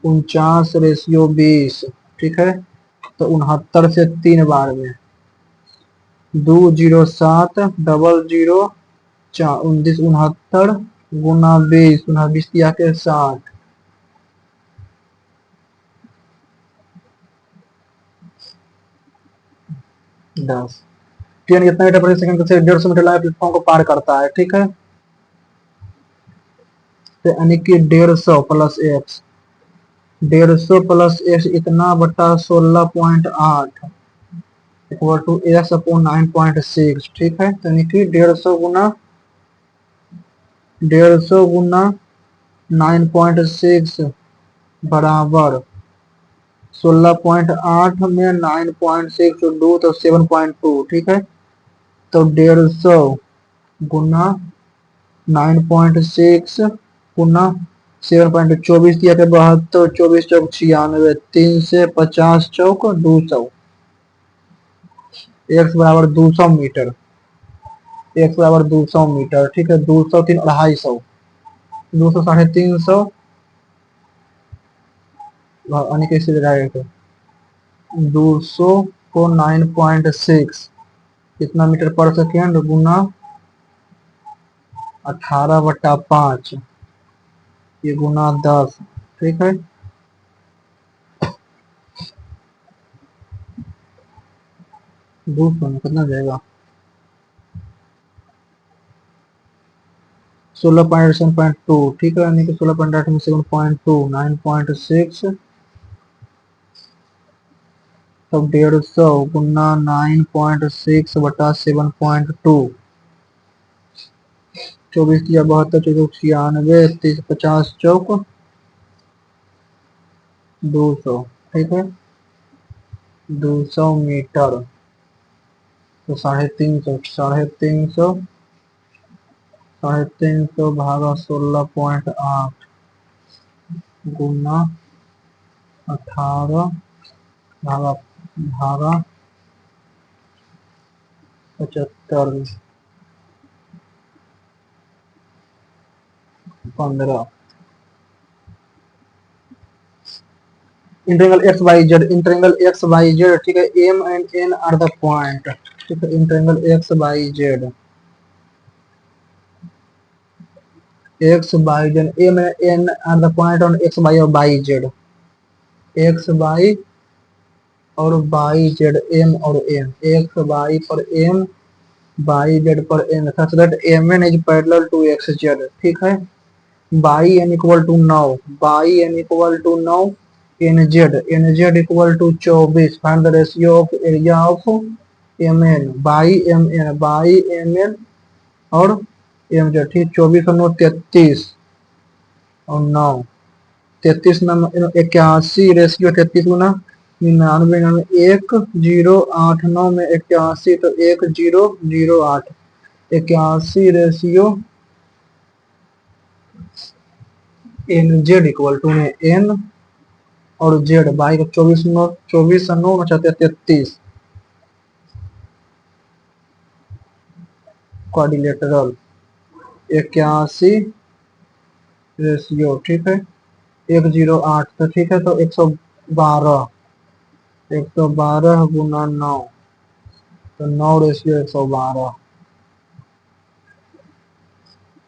49 रेशियो 20। ठीक है, तो 69 से 3 बार में 207 डबल 0 4 19 69 गुना 20, 20 दिया के 60, 10। ट्रेन कितना मीटर प्रति सेकंड से 150 मीटर लंबे प्लेटफॉर्म को पार करता है। ठीक है, तो यानी कि 150 प्लस एक्स, 150 प्लस एक्स इतना बटा 16.8 इक्वल टू एक्स अपॉन 9.6। ठीक है, तो यानी कि 150 गुना 9.6 बराबर 16.8 में 9.6 2 तो 7.2। ठीक है, तो 150 गुना 9.6 गुना 7.2, 24 दिया के 72, 24 चौक 96, 3 से 50 चौक 200, एक्स बराबर 200 मीटर, एक्स बराबर 200 मीटर। ठीक है, 200 3 250, 200 350 यानी कि इससे डायरेक्ट 200 को 9.6 कितना मीटर पर सेकेंड गुना 18/5, ये गुना 10। ठीक है, 200 में कितना जाएगा 16.2। ठीक है, यानी कि 16.8 में 7.2 9.6, तब 150 गुना 9.6 बटा 7.2, 24 किया 72, 96, 30 50 चौक 200। ठीक है, 200 मीटर, तो 350, 350 भागा 16.8 गुना 18 भागा भागा 75 15। Integral X Y Z, integral X Y Z. ठीक है, M and N are the point. ठीक है, integral X Y Z, X Y Z, M and N are the point on X Y और Y Z, X Y और Y Z, M और N, X Y पर M, Y Z पर N, such that M N is parallel to X Z. ठीक है, by N equal to 9, by N equal to 9, N Z equal to 24, find the ratio of area of M N by M N, by M N और M Z. ठीक, 24 और 9 33 और 9 33 number 81 ratio 33 गुना 99 1089 में 81, तो 1008, 81 ratio N Z equal to में N और Z, by का 24 9 बचाते 33 क्वाड्रिलेटरल 81 रेशियो। ठीक है, 108, तो ठीक है, तो 112, 112 गुना 9, तो 9 ratio 112।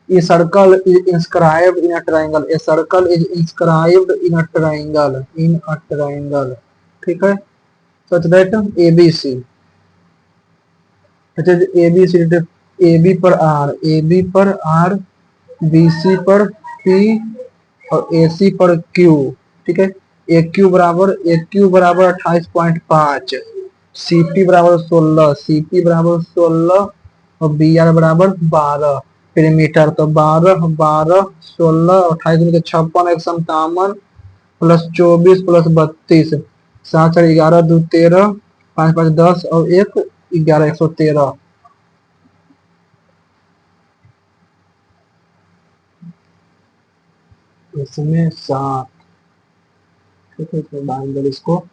A circle is inscribed in a triangle, a circle is inscribed in a triangle, in a triangle। ठीक है, such that ABC, such as ABC A B पर आर, ए बी पर आर, बी सी पर P और ए सी पर Q. ठीक है, ए Q बराबर 28.5, सी पी बराबर 16, सी पी बराबर 16 और बी आर बराबर 12 पेरीमीटर। तो 12 12 16 28 56 157 प्लस 24 प्लस 32 7 4 11 2 13 5 5 10 और 1 11 113 इसमें 7। ठीक है, इसमें बाइंडर इसको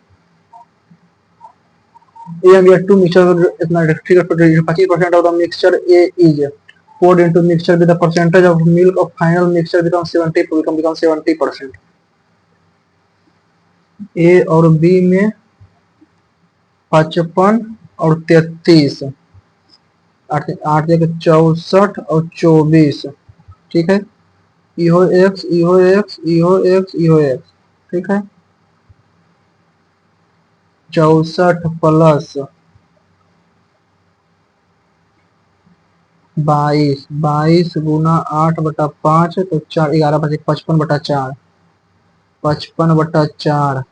AM2 mixture इतना ठीक है, 25% of the mixture A is poured into mixture with the percentage of milk of final mixture becomes 70%। A और B में 55 और 33 8 8 64 और 24। ठीक है, इहो x इहो x इहो x इहो x। ठीक है, 64 प्लस 22 22 गुना 8/5 तो 4 11 25 55/4 55/4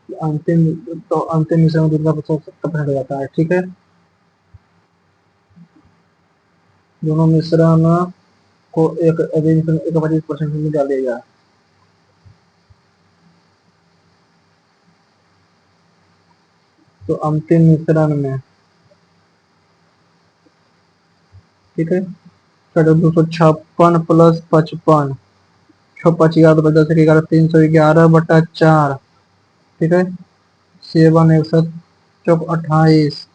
अंतिम। तो अंतिम मिश्रण में दूध का 70% हो जाता है। ठीक है, दोनों मिश्रण को एक 25% में डालेगा। तो अंतिम मिश्रण में ठीक है, 256 प्लस 55 छः 5 11 10 11 311/4। ठीक है, 7 1 7 28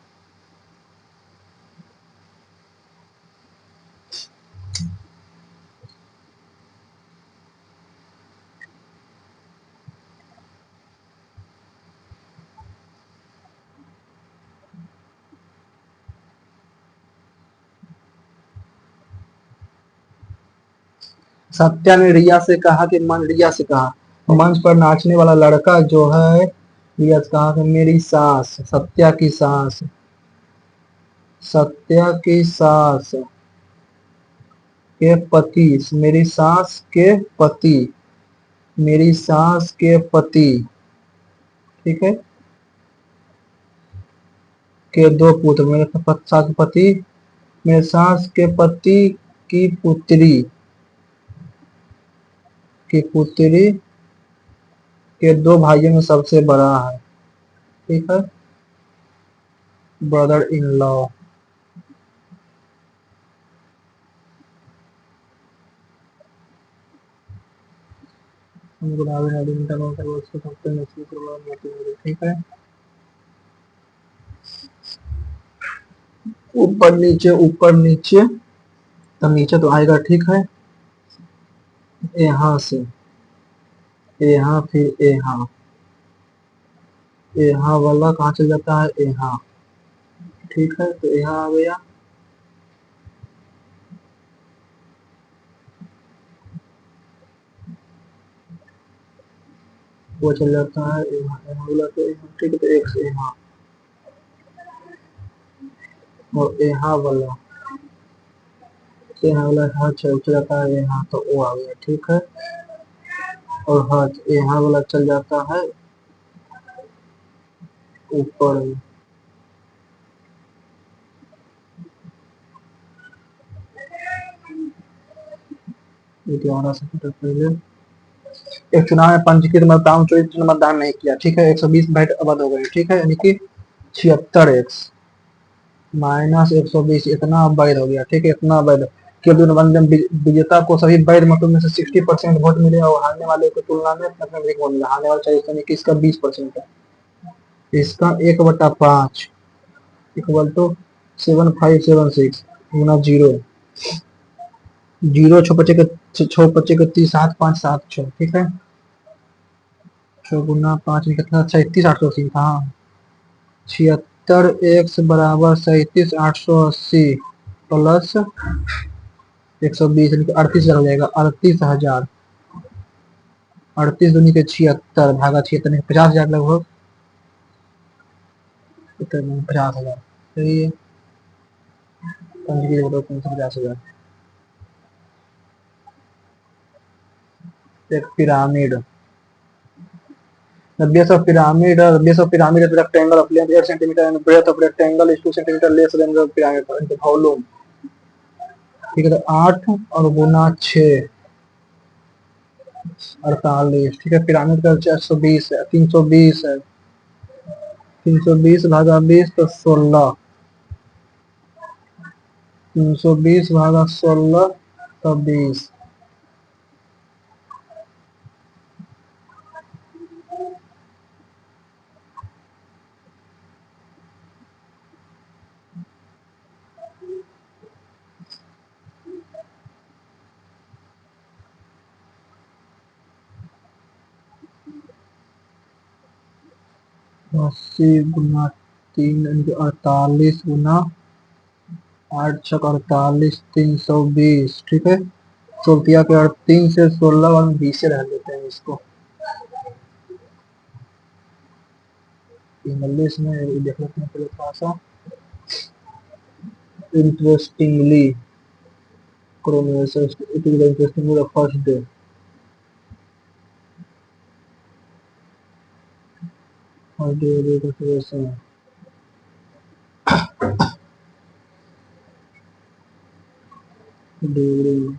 सत्या ने रिया से कहा कि रिया से कहा मंच पर नाचने वाला लड़का जो है, रिया से कहा कि मेरी सास सत्या की सास सत्या की सास के पति मेरी सास के पति मेरी सास के पति। ठीक है, के 2 पुत्र मेरे सास के पति मेरे सास के पति की पुत्री के 2 भाइयों में सबसे बड़ा है। ठीक है, ब्रदर इन लॉ। ठीक है, ऊपर नीचे तो नीचे तो आएगा। ठीक है, यहाँ से यहाँ फिर यहाँ वाला कहाँ चल जाता है यहाँ। ठीक है, तो यहाँ आ गया, वो चल जाता है यहाँ यहाँ वाला तो यहाँ। ठीक है, तो एक से यहाँ और यहाँ वाला हाथ चल जाता है यहाँ, तो वो आ गया। ठीक है, और हाथ यहाँ वाला चल जाता है ऊपर। पहले एक चुनाव में पंजीकृत मतदाताओं 24 ने मतदान नहीं किया। ठीक है, 120 बैठ अवध हो गए। ठीक है, यानी कि 76x माइनस 120 इतना वैध हो गया। ठीक है, इतना वैध विजेता को सभी वैध मतों में से 60% वोट मिले और हारने वाले की तुलना में अधिक वोट मिला। हारने वाला चाहिए यानी कि इसका 20% है, इसका 1/5 इक्वल टू 7576 गुना 0 0 छः पच्चे के 30 7 5 7 6। ठीक है, 6 गुना 5 में कितना 37,880। हाँ, 76x बराबर 37,880 प्लस 120 यानी कि 38,000 हो जाएगा। 38,000 38 दूनी के 76 भागा 76 50,000 लगभग कितने 50,000 सही है। 350,000। एक pyramid, the base of pyramid is rectangle of length 8 centimeter and breadth of rectangle is 2 centimeter less than the pyramid in the volume। ठीक है, तो 8 और गुना 6 48। ठीक है, पिरामिड का 420 है, 320 है, 320 भागा 20 तो 16, 320 भागा 16 तो 20। अस्सी गुना 3 48 गुना 8 छक 48, 320। ठीक है, सोल्टिया के 3 से 16 और 20 से रह लेते हैं इसको। इंग्लिश में देख लेते हैं पहले थोड़ा सा। Interestingly Chronometer, it is interestingly the first day। First day of the consideration। Degree।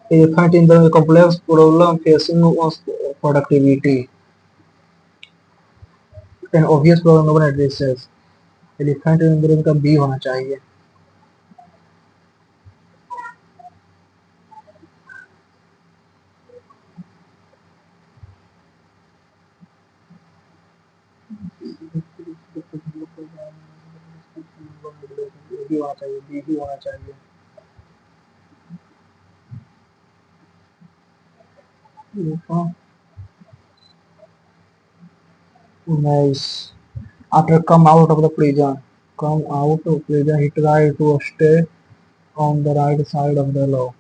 Elephant in the complex problem facing was productivity। An obvious problem no one addresses। Elephant में इनका बी होना चाहिए। बी होना चाहिए, B भी होना चाहिए। Nice। After come out of the prison, he tried to stay on the right side of the law।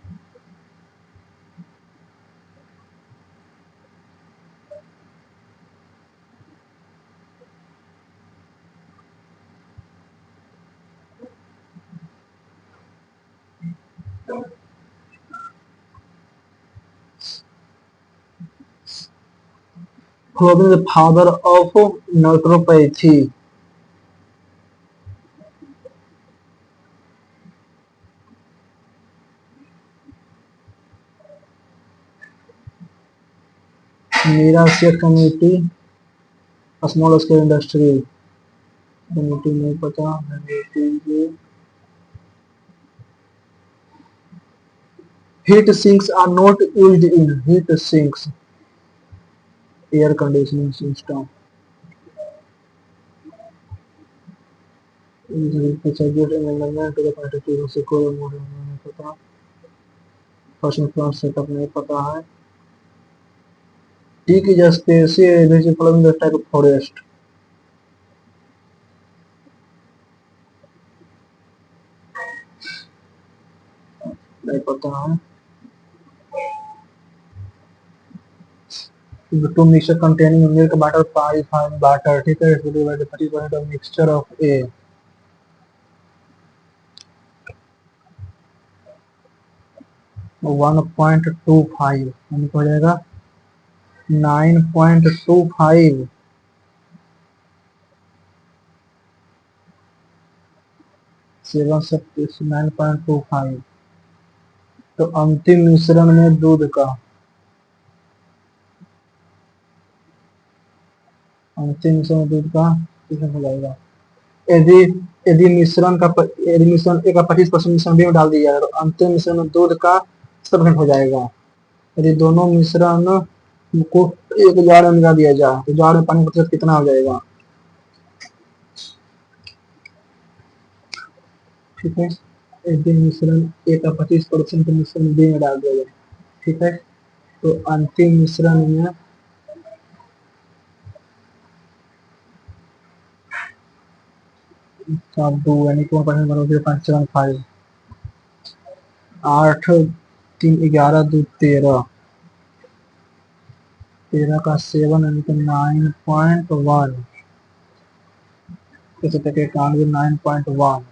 Who was the father of naturopathy? Meera Seth committee, small scale industry committee नहीं पता। Heat sinks are not used in heat sinks air conditioning system. First plant setup नहीं पता है। ठीक है, जैसे following the type of forest नहीं पता है। To mixture containing milk butter pie fine butter। ठीक है, 30% of mixture of a 1.25 यानी हो जाएगा 9.25। 9.25। तो अंतिम मिश्रण में दूध का कितना हो जाएगा। यदि यदि मिश्रण का यदि मिश्रण एक 25% मिश्रण भी में डाल दिया जाए तो अंतिम मिश्रण में दूध का 70% हो जाएगा। यदि दोनों मिश्रण को एक जार में मिला दिया जाए तो जार में पानी प्रतिशत कितना हो जाएगा। ठीक है, यदि मिश्रण ए का 25% मिश्रण बी में डाल दिया जाए, ठीक है, तो अंतिम मिश्रण में 2 यानी कि 1.5। 8 3 11 2 13 13 का 7 यानी कि 9.1, इसी तक 91.9.1,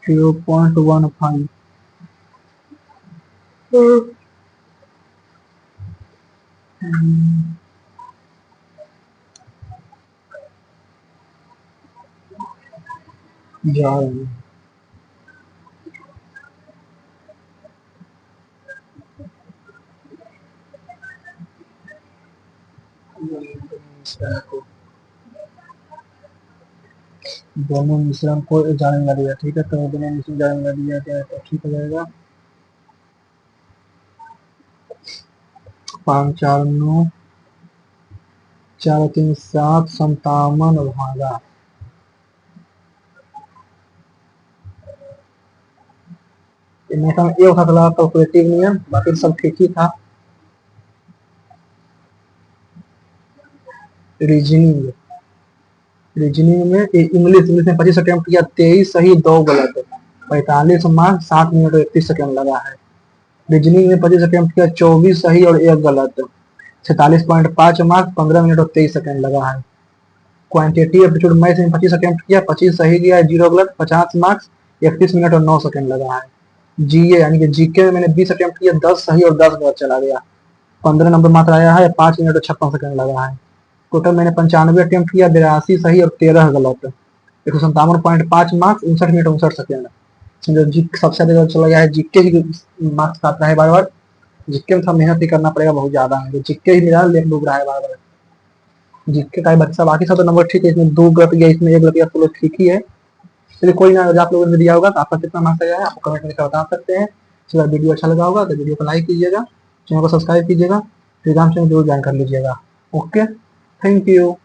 0.15। जा रहे हैं। दोनों मिश्रण को जाने लग गया, ठीक है, तो दोनों मिश्रण जाने लग गया जाए तो ठीक हो जाएगा। 5 4 9, 4 3 7, 57 भागा। इनमें से ये होता था कैलकुलेटिव नियम, बाकी सब ठीक ही था। रीजनिंग, रीजनिंग में इंग्लिश इंग्लिश में 25 अटेम्प्ट किया, 23 सही 2 गलत, 45 मार्क्स 7 मिनट और 31 सेकंड लगा है। रीजनिंग में 25 अटेम्प्ट किया, 24 सही और 1 गलत, 46.5 मार्क्स 15 मिनट और 23 सेकंड लगा है। क्वांटिटेटिव एप्टीट्यूड मैथ्स में 25 अटेम्प्ट किया, 25 सही गया, 0 गलत, 50 मार्क्स 31 मिनट और 9 सेकंड लगा है। जीए यानी कि जीके में मैंने 20 अटेम्प्ट किया, 10 सही और 10 गलत चला गया, 15 नंबर मात्र आया है, 5 मिनट और 56 सेकंड लगा है। टोटल मैंने 95 अटेम्प्ट किया, 82 सही और 13 गलत, 157.5 मार्क्स 59 मिनट 59 सेकंड। जो जी सबसे ज्यादा चला गया है, जीके ही मार्क्स काट रहा है बार बार। जीके में थोड़ा मेहनत ही करना पड़ेगा बहुत ज्यादा है, जीके ही मेरा लेट डूब रहा है बार बार। जीके का बच्चा बाकी सब तो नंबर ठीक है, इसमें 2 गलत गया, इसमें 1 गलत गया, तो लोग ठीक ही है। चलिए कोई ना, अगर आप लोगों ने दिया होगा तो आपका कितना मार्क्स आया है आप कमेंट करके बता सकते हैं। चलो वीडियो अच्छा लगा होगा तो वीडियो को लाइक कीजिएगा, चैनल को सब्सक्राइब कीजिएगा, टेलीग्राम चैनल जरूर ज्वाइन कर लीजिएगा। Okay, thank you.